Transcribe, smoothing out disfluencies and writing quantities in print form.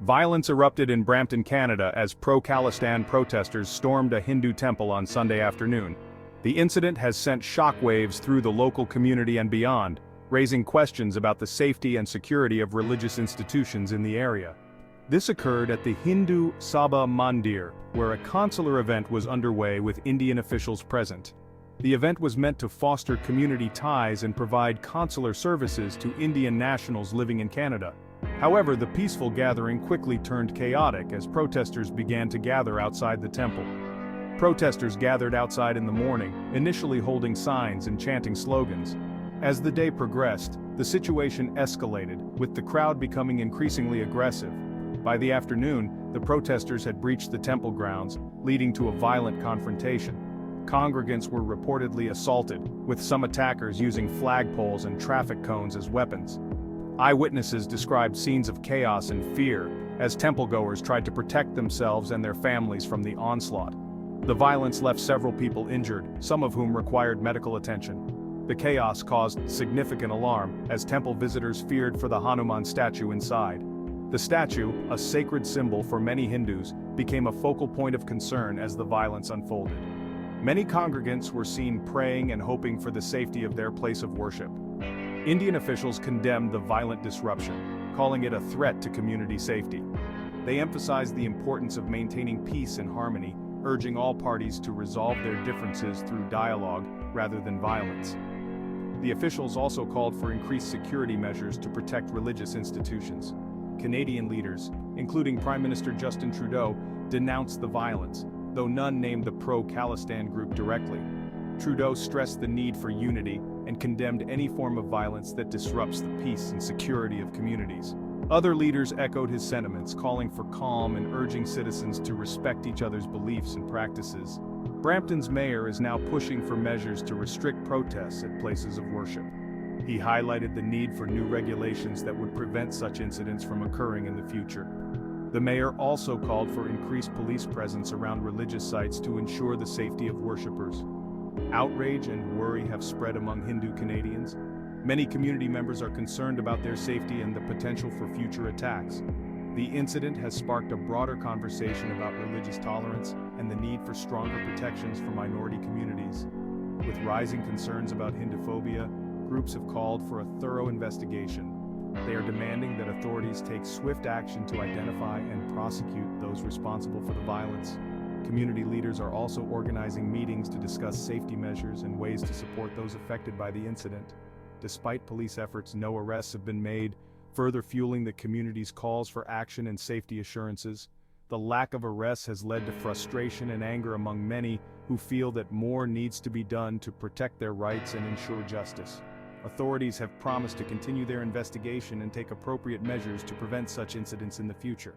Violence erupted in Brampton, Canada as pro-Khalistan protesters stormed a Hindu temple on Sunday afternoon. The incident has sent shockwaves through the local community and beyond, raising questions about the safety and security of religious institutions in the area. This occurred at the Hindu Sabha Mandir, where a consular event was underway with Indian officials present. The event was meant to foster community ties and provide consular services to Indian nationals living in Canada. However, the peaceful gathering quickly turned chaotic as protesters began to gather outside the temple. Protesters gathered outside in the morning, initially holding signs and chanting slogans. As the day progressed, the situation escalated, with the crowd becoming increasingly aggressive. By the afternoon, the protesters had breached the temple grounds, leading to a violent confrontation. Congregants were reportedly assaulted, with some attackers using flagpoles and traffic cones as weapons. Eyewitnesses described scenes of chaos and fear as temple-goers tried to protect themselves and their families from the onslaught. The violence left several people injured, some of whom required medical attention. The chaos caused significant alarm as temple visitors feared for the Hanuman statue inside. The statue, a sacred symbol for many Hindus, became a focal point of concern as the violence unfolded. Many congregants were seen praying and hoping for the safety of their place of worship. Indian officials condemned the violent disruption, calling it a threat to community safety. They emphasized the importance of maintaining peace and harmony, urging all parties to resolve their differences through dialogue rather than violence. The officials also called for increased security measures to protect religious institutions. Canadian leaders, including Prime Minister Justin Trudeau, denounced the violence, though none named the Pro-Khalistan group directly. Trudeau stressed the need for unity and condemned any form of violence that disrupts the peace and security of communities. Other leaders echoed his sentiments, calling for calm and urging citizens to respect each other's beliefs and practices. Brampton's mayor is now pushing for measures to restrict protests at places of worship. He highlighted the need for new regulations that would prevent such incidents from occurring in the future. The mayor also called for increased police presence around religious sites to ensure the safety of worshippers. Outrage and worry have spread among Hindu Canadians. Many community members are concerned about their safety and the potential for future attacks. The incident has sparked a broader conversation about religious tolerance and the need for stronger protections for minority communities. With rising concerns about Hinduphobia, groups have called for a thorough investigation. They are demanding that authorities take swift action to identify and prosecute those responsible for the violence. Community leaders are also organizing meetings to discuss safety measures and ways to support those affected by the incident. Despite police efforts, no arrests have been made, further fueling the community's calls for action and safety assurances. The lack of arrests has led to frustration and anger among many who feel that more needs to be done to protect their rights and ensure justice. Authorities have promised to continue their investigation and take appropriate measures to prevent such incidents in the future.